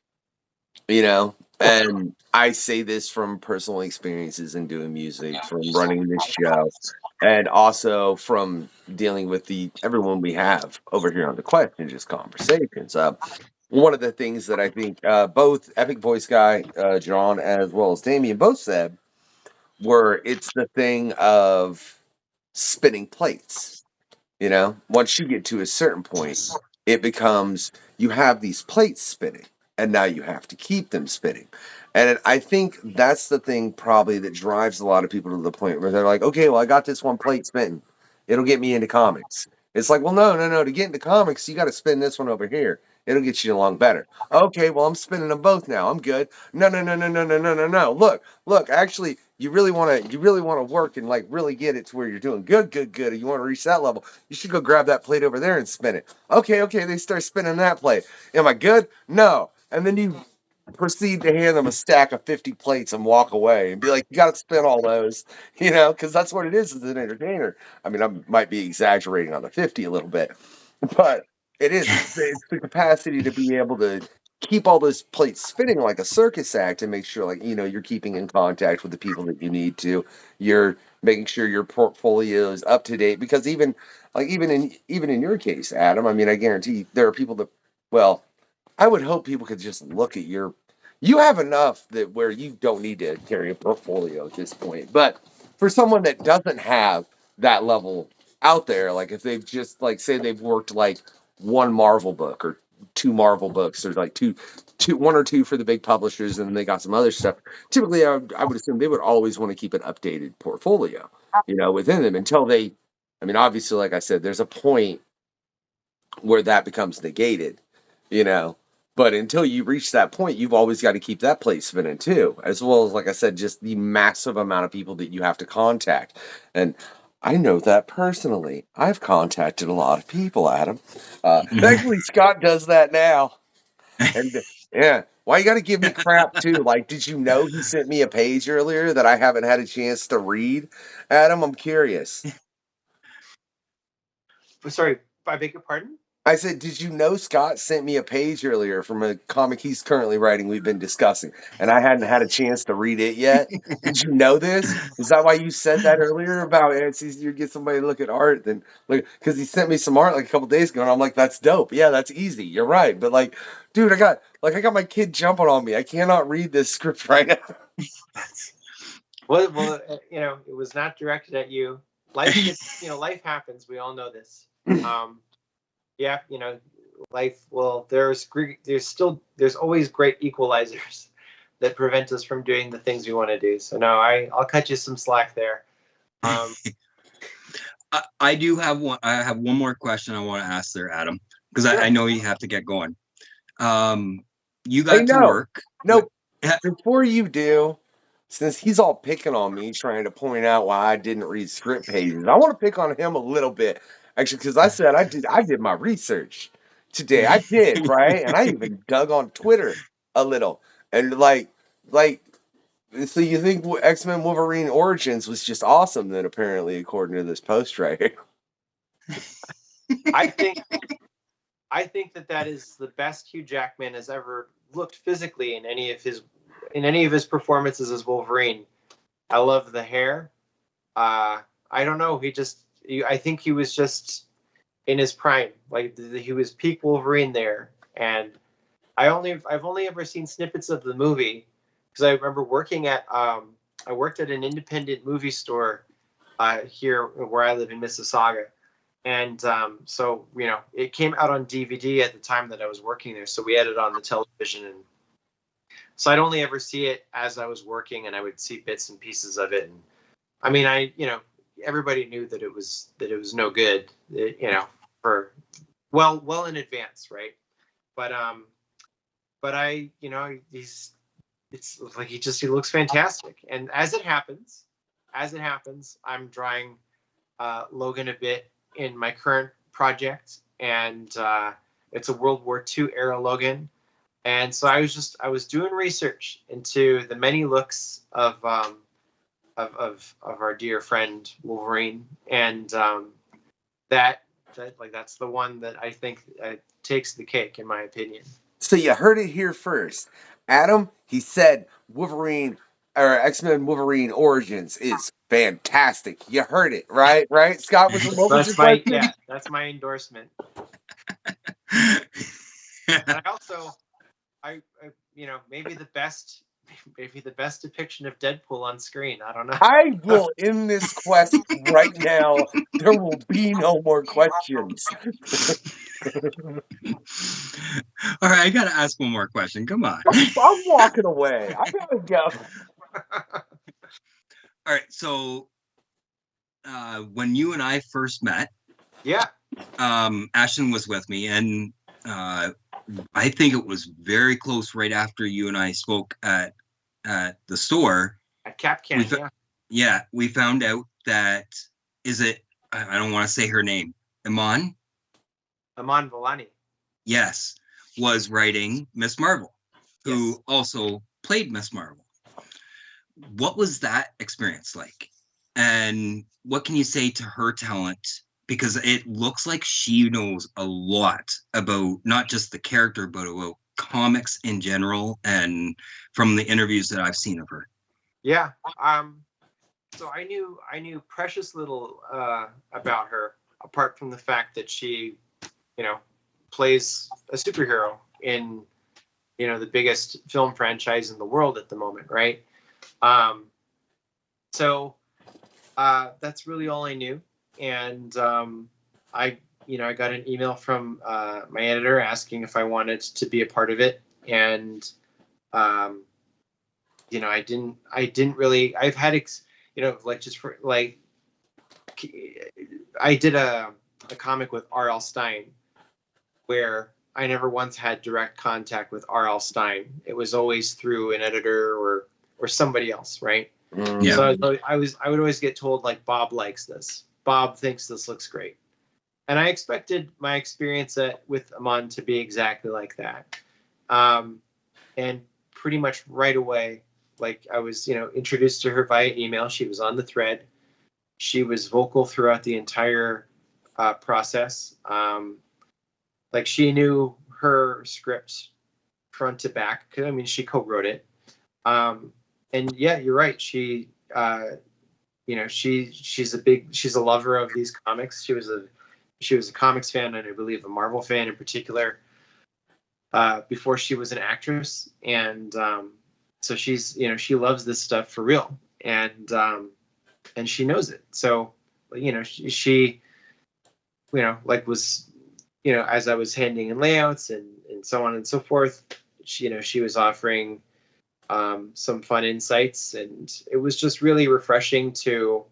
And I say this from personal experiences in doing music, from running this show, and also from dealing with everyone we have over here on the Question Just Conversations. One of the things that I think both Epic Voice Guy, John, as well as Damien both said were, it's the thing of spinning plates. Once you get to a certain point, it becomes, you have these plates spinning, and now you have to keep them spinning. And I think that's the thing probably that drives a lot of people to the point where they're like, okay, well, I got this one plate spinning. It'll get me into comics. It's like, well, no. To get into comics, you got to spin this one over here. It'll get you along better. Okay, well, I'm spinning them both now. I'm good. No. Look. Actually, you really want to work and like really get it to where you're doing good. And you want to reach that level. You should go grab that plate over there and spin it. Okay. They start spinning that plate. Am I good? No. And then you proceed to hand them a stack of 50 plates and walk away and be like, you got to spin all those, because that's what it is as an entertainer. I mean, I might be exaggerating on the 50 a little bit, but it is. It's the capacity to be able to keep all those plates spinning like a circus act and make sure, like, you're keeping in contact with the people that you need to. You're making sure your portfolio is up to date, because even in your case, Adam, I mean, I guarantee there are people that, well, I would hope people could just look at you have enough that where you don't need to carry a portfolio at this point. But for someone that doesn't have that level out there, like if they've just, like, say they've worked like one Marvel book or two Marvel books, or like one or two for the big publishers, and they got some other stuff. Typically, I would assume they would always want to keep an updated portfolio, within them until they, I mean, obviously, like I said, there's a point where that becomes negated, But until you reach that point, you've always got to keep that plate spinning too, as well as, like I said, just the massive amount of people that you have to contact. And I know that personally. I've contacted a lot of people, Adam. Actually, Scott does that now. And yeah, why you got to give me crap too? Like, did you know he sent me a page earlier that I haven't had a chance to read? Adam, I'm curious. Sorry, I beg your pardon? I said, did you know Scott sent me a page earlier from a comic he's currently writing we've been discussing, and I hadn't had a chance to read it yet? Did you know this? Is that why you said that earlier about it's easier to get somebody to look at art than look? Because he sent me some art like a couple days ago, and I'm like, that's dope. Yeah, that's easy. You're right. But like, dude, I got my kid jumping on me. I cannot read this script right now. Well, you know, it was not directed at you. Life, life happens. We all know this. Yeah, you know, life. Well, there's always great equalizers that prevent us from doing the things we want to do. So no, I'll cut you some slack there. I do have one. I have one more question I want to ask there, Adam, because I know you have to get going. You got to work. No, before you do, since he's all picking on me, trying to point out why I didn't read script pages, I want to pick on him a little bit, actually, because I said I did my research today. I did, right? And I even dug on Twitter a little, and like, so you think X-Men Wolverine Origins was just awesome? Then apparently, according to this post right here. I think that is the best Hugh Jackman has ever looked physically in any of his performances as Wolverine. I love the hair. I don't know. I think he was just in his prime. Like he was peak Wolverine there. And I've only ever seen snippets of the movie because I remember working at I worked at an independent movie store here where I live in Mississauga. And so, you know, it came out on DVD at the time that I was working there. So we had it on the television. And so I'd only ever see it as I was working, and I would see bits and pieces of it. And I mean, everybody knew that it was no good, for well in advance. Right. But it's like he looks fantastic. And as it happens, I'm drawing Logan a bit in my current project, and it's a World War II era Logan. And so I was doing research into the many looks of our dear friend Wolverine, and that's the one that I think takes the cake in my opinion. So you heard it here first, Adam. He said Wolverine or X-Men Wolverine Origins is fantastic. You heard it, right? Right, Scott? That's my endorsement. And I maybe the best depiction of Deadpool on screen. I don't know. I will end this quest right now. There will be no more questions. All right, I gotta ask one more question. Come on. I'm walking away. I gotta go. All right, so when you and I first met, Ashton was with me, and I think it was very close right after you and I spoke at the store at Capcan. We found out that I don't want to say her name, Iman Vellani. Yes, was writing Miss Marvel, who also played Miss Marvel. What was that experience like? And what can you say to her talent? Because it looks like she knows a lot about not just the character, but about comics in general, and from the interviews that I've seen of her. Yeah. So I knew precious little about her, apart from the fact that she, plays a superhero in, the biggest film franchise in the world at the moment, right? So that's really all I knew. And I got an email from my editor asking if I wanted to be a part of it. And, I didn't really, I've had, I did a comic with R.L. Stine where I never once had direct contact with R.L. Stine. It was always through an editor or somebody else, right? Yeah. So I would always get told like, Bob likes this. Bob thinks this looks great. And I expected my experience with Iman to be exactly like that. And pretty much right away, like I was, introduced to her via email. She was on the thread. She was vocal throughout the entire process. Like she knew her script front to back. I mean, she co-wrote it. And yeah, you're right. She, she's a lover of these comics. She was a comics fan, and I believe a Marvel fan in particular, before she was an actress. And so she's, she loves this stuff for real, and she knows it. So, she was, as I was handing in layouts and so on and so forth, she was offering some fun insights, and it was just really refreshing to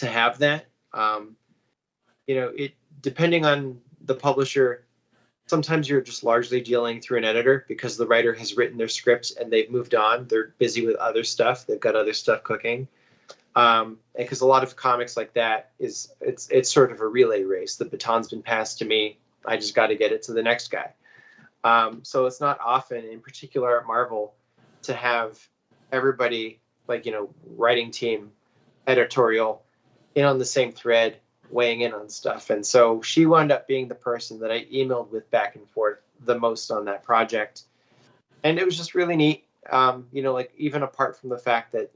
have that. It, depending on the publisher, sometimes you're just largely dealing through an editor because the writer has written their scripts and they've moved on. They're busy with other stuff. They've got other stuff cooking. Because a lot of comics like that it's sort of a relay race. The baton's been passed to me. I just got to get it to the next guy. So it's not often, in particular at Marvel, to have everybody, like, writing team, editorial, in on the same thread, weighing in on stuff. And so she wound up being the person that I emailed with back and forth the most on that project. And it was just really neat. Like, even apart from the fact that,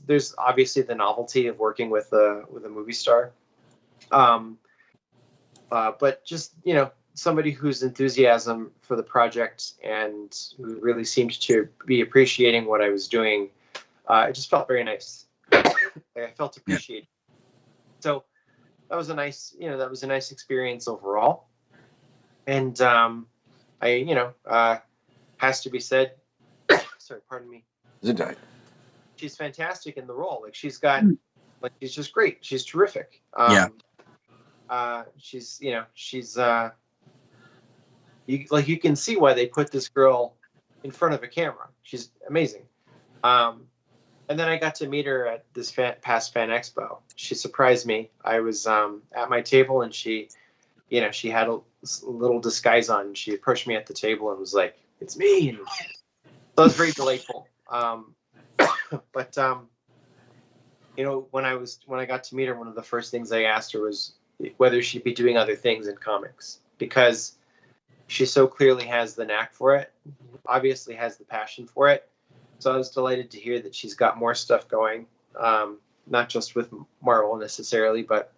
there's obviously the novelty of working with a movie star. But just, somebody whose enthusiasm for the project and who really seemed to be appreciating what I was doing, it just felt very nice. I felt appreciated. So that was a nice, experience overall. And has to be said, sorry, pardon me. She's fantastic in the role. Like, she's just great. She's terrific. She's you can see why they put this girl in front of a camera. She's amazing. And then I got to meet her at this past Fan Expo. She surprised me. I was at my table, and she had a little disguise on. She approached me at the table and was like, "It's me." And so it was very delightful. But when I got to meet her, one of the first things I asked her was whether she'd be doing other things in comics, because she so clearly has the knack for it, obviously has the passion for it. So I was delighted to hear that she's got more stuff going, not just with Marvel necessarily, but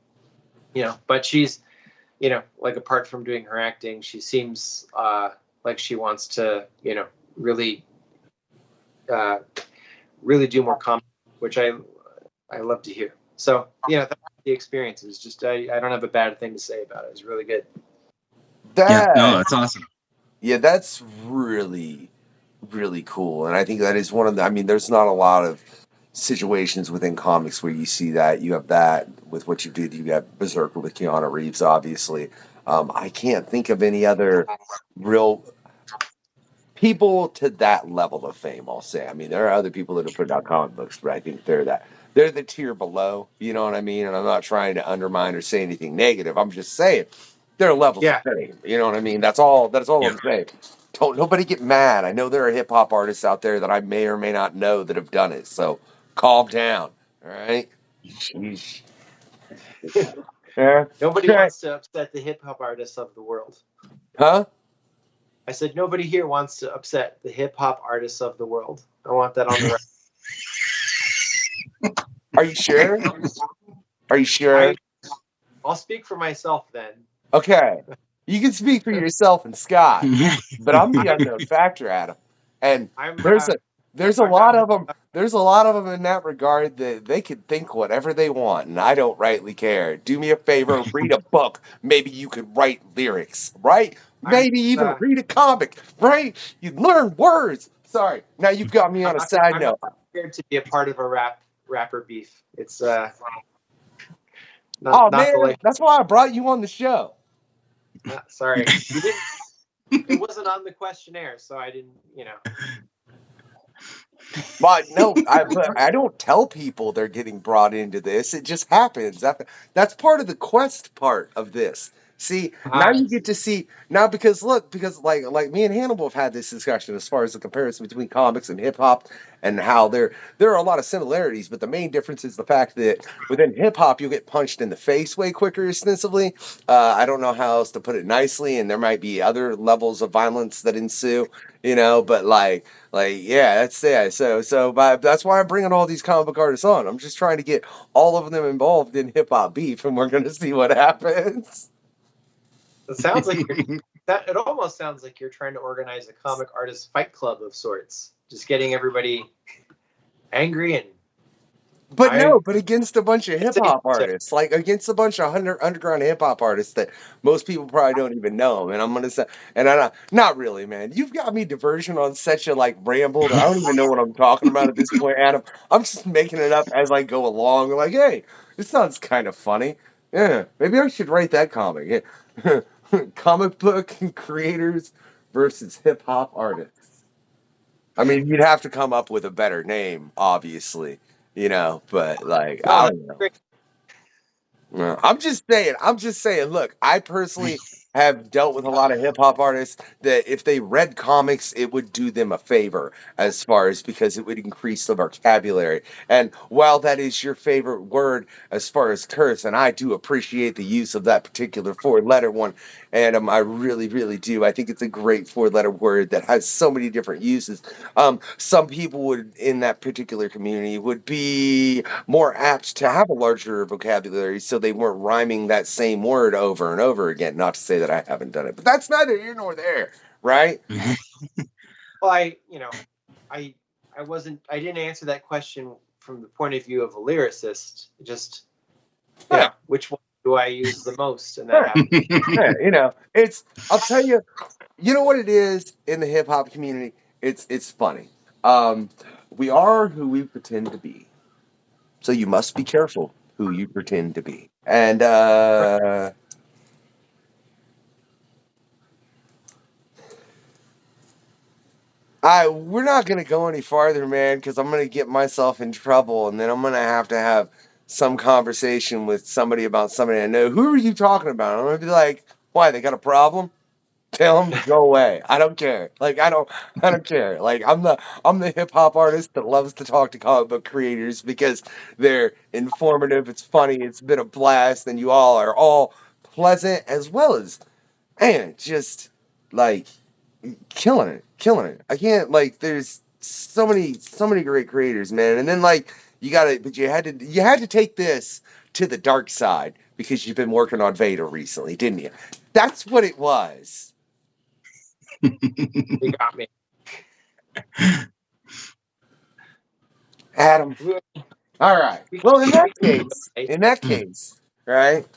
she's, like, apart from doing her acting, she seems like she wants to, really do more comics, which I love to hear. So, that's the experience. It was just, I don't have a bad thing to say about it. It was really good. That's awesome. Yeah, that's really, really cool. And I think that is one of the, there's not a lot of situations within comics where you see that. You have that with what you did. You got Berserker with Keanu Reeves, obviously. I can't think of any other real people to that level of fame, I'll say. There are other people that have put out comic books, but I think they're the tier below, you know what I mean? And I'm not trying to undermine or say anything negative. I'm just saying there are levels of fame, you know what I mean? That's all I'm saying. Don't nobody get mad. I know there are hip hop artists out there that I may or may not know that have done it. So calm down. All right. Nobody wants to upset the hip hop artists of the world. Huh? I said nobody here wants to upset the hip hop artists of the world. I want that on the record. Are you sure? Are you sure? I'll speak for myself then. Okay. You can speak for yourself and Scott, but I'm the unknown factor, Adam. And there's a lot of them. There's a lot of them in that regard that they can think whatever they want, and I don't rightly care. Do me a favor, read a book. Maybe you could write lyrics, right? Maybe even read a comic, right? You learn words. Sorry. Now you've got me on a side note. I'm scared to be a part of a rapper beef. It's that's why I brought you on the show. Sorry, you didn't. It wasn't on the questionnaire, so I didn't. But no, I don't tell people they're getting brought into this. It just happens. That's part of the quest part of this. See, now you get to see now because look, because like me and Hannibal have had this discussion as far as the comparison between comics and hip hop and how there are a lot of similarities, but the main difference is the fact that within hip hop you get punched in the face way quicker ostensibly. I don't know how else to put it nicely, and there might be other levels of violence that ensue, but yeah, that's it. But that's why I'm bringing all these comic book artists on. I'm just trying to get all of them involved in hip hop beef, and we're gonna see what happens. It sounds like it almost sounds like you're trying to organize a comic artist fight club of sorts, just getting everybody angry and. But against a bunch of hip hop artists, like against a bunch of underground hip hop artists that most people probably don't even know. And I'm gonna say, and I not really, man. You've got me diversion on such a ramble that I don't even know what I'm talking about at this point, Adam. I'm just making it up as I go along. Like, hey, this sounds kind of funny. Yeah, maybe I should write that comic. Yeah. Comic book creators versus hip hop artists. I mean, you'd have to come up with a better name, obviously. But I don't know. No, I'm just saying, look, I personally have dealt with a lot of hip hop artists that if they read comics, it would do them a favor as far as because it would increase the vocabulary. And while that is your favorite word as far as curse, and I do appreciate the use of that particular 4-letter one, and I really, really do. I think it's a great 4-letter word that has so many different uses. Some people would in that particular community would be more apt to have a larger vocabulary so they weren't rhyming that same word over and over again. Not to say that I haven't done it, but that's neither here nor there, right? Well, I didn't answer that question from the point of view of a lyricist. Just which one do I use the most? And that happens. I'll tell you, you know what it is in the hip hop community? It's funny. We are who we pretend to be. So you must be careful who you pretend to be. And we're not going to go any farther, man, because I'm going to get myself in trouble, and then I'm going to have some conversation with somebody about somebody I know. Who are you talking about? I'm going to be like, why, they got a problem? Tell them to go away. I don't care. I don't care. I'm the hip hop artist that loves to talk to comic book creators because they're informative. It's funny. It's been a blast, and you all are all pleasant as well as, man, just killing it. I can't there's so many great creators, man. And then you had to take this to the dark side because you've been working on Veda recently, didn't you? That's what it was. You got me, Adam. All right. Well, in that case, right?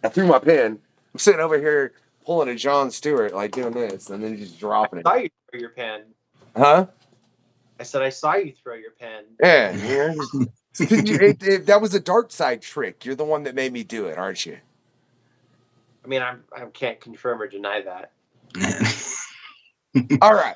I threw my pen. I'm sitting over here pulling a Jon Stewart, doing this, and then just dropping it. I saw you throw your pen. Huh? I said I saw you throw your pen. Yeah. That was a dark side trick. You're the one that made me do it, aren't you? I mean, I can't confirm or deny that. All right.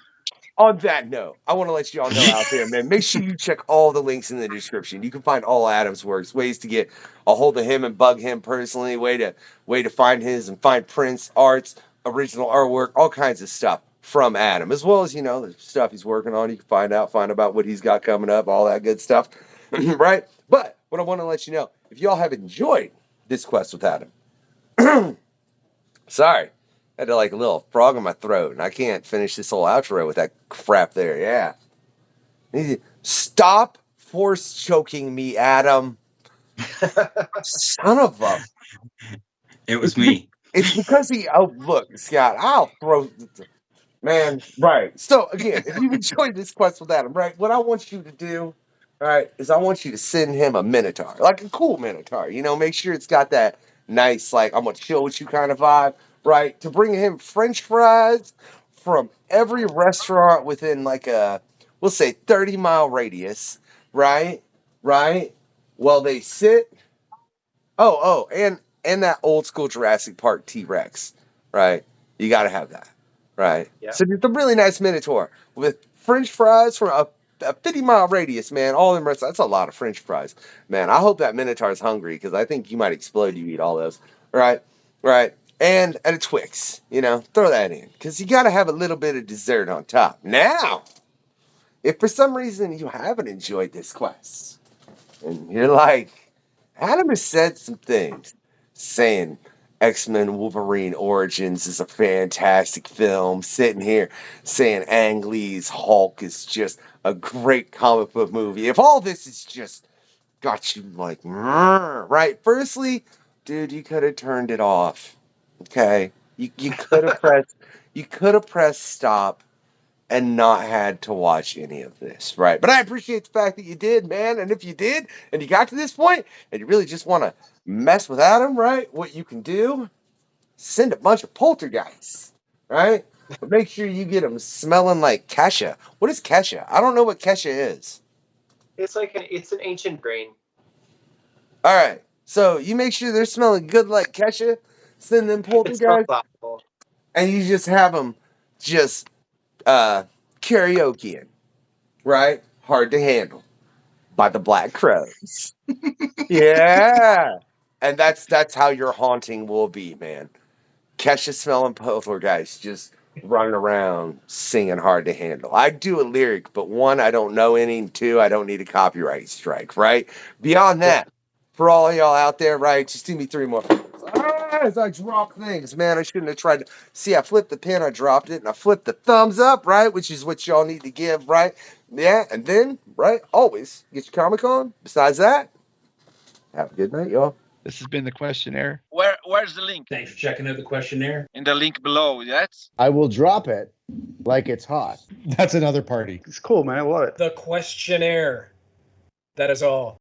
On that note, I want to let you all know out there, man, make sure you check all the links in the description. You can find all Adam's works, ways to get a hold of him and bug him personally, way to find his and find prints, arts, original artwork, all kinds of stuff from Adam, as well as, the stuff he's working on. You can find about what he's got coming up, all that good stuff, right? But what I want to let you know, if y'all have enjoyed this quest with Adam, sorry. I had a little frog in my throat, and I can't finish this whole outro with that crap there. Yeah. Stop force choking me, Adam. Son of a... It was me. It's because look, Scott, I'll throw... Man, right. So, again, if you've enjoyed this quest with Adam, right, what I want you to do, right, is I want you to send him a Minotaur. A cool Minotaur. Make sure it's got that nice, I'm going to chill with you kind of vibe. Right, to bring him French fries from every restaurant within we'll say 30-mile radius, right? Well, they sit. And that old school Jurassic Park T-Rex, right? You got to have that, right? Yeah. So it's a really nice Minotaur with French fries from a 50-mile radius, man. All them restaurants. That's a lot of French fries, man. I hope that Minotaur's hungry because I think you might explode. You eat all those, right? Right. And a Twix, throw that in because you got to have a little bit of dessert on top. Now, if for some reason you haven't enjoyed this quest, and you're like, Adam has said some things saying X-Men Wolverine Origins is a fantastic film, sitting here saying Ang Lee's Hulk is just a great comic book movie. If all this is just got you like, right? Firstly, dude, you could have turned it off. Okay? You could have pressed stop and not had to watch any of this, right? But I appreciate the fact that you did, man. And if you did, and you got to this point, and you really just want to mess with Adam, right? What you can do, send a bunch of poltergeists, right? But make sure you get them smelling like Kesha. What is Kesha? I don't know what Kesha is. It's like it's an ancient grain. All right. So you make sure they're smelling good like Kesha, send them poltergeists, and you just have them just karaoke, right? Hard to Handle by the Black Crows. Yeah. And that's how your haunting will be, man. Kesha smelling poltergeist just running around singing Hard to Handle. I do a lyric, but one, I don't know any, and two, I don't need a copyright strike, right? Beyond that, for all y'all out there, right, just do me 3 more. As I drop things, man, I shouldn't have tried to. See, I flipped the pen, I dropped it, and I flipped the thumbs up, right, which is what y'all need to give, right? Yeah, and then, right, always get your comic on. Besides that, have a good night, y'all. This has been the questionnaire. Where's the link? Thanks for checking out the questionnaire. In the link below, yes? I will drop it like it's hot. That's another party. It's cool, man. I love it. The questionnaire. That is all.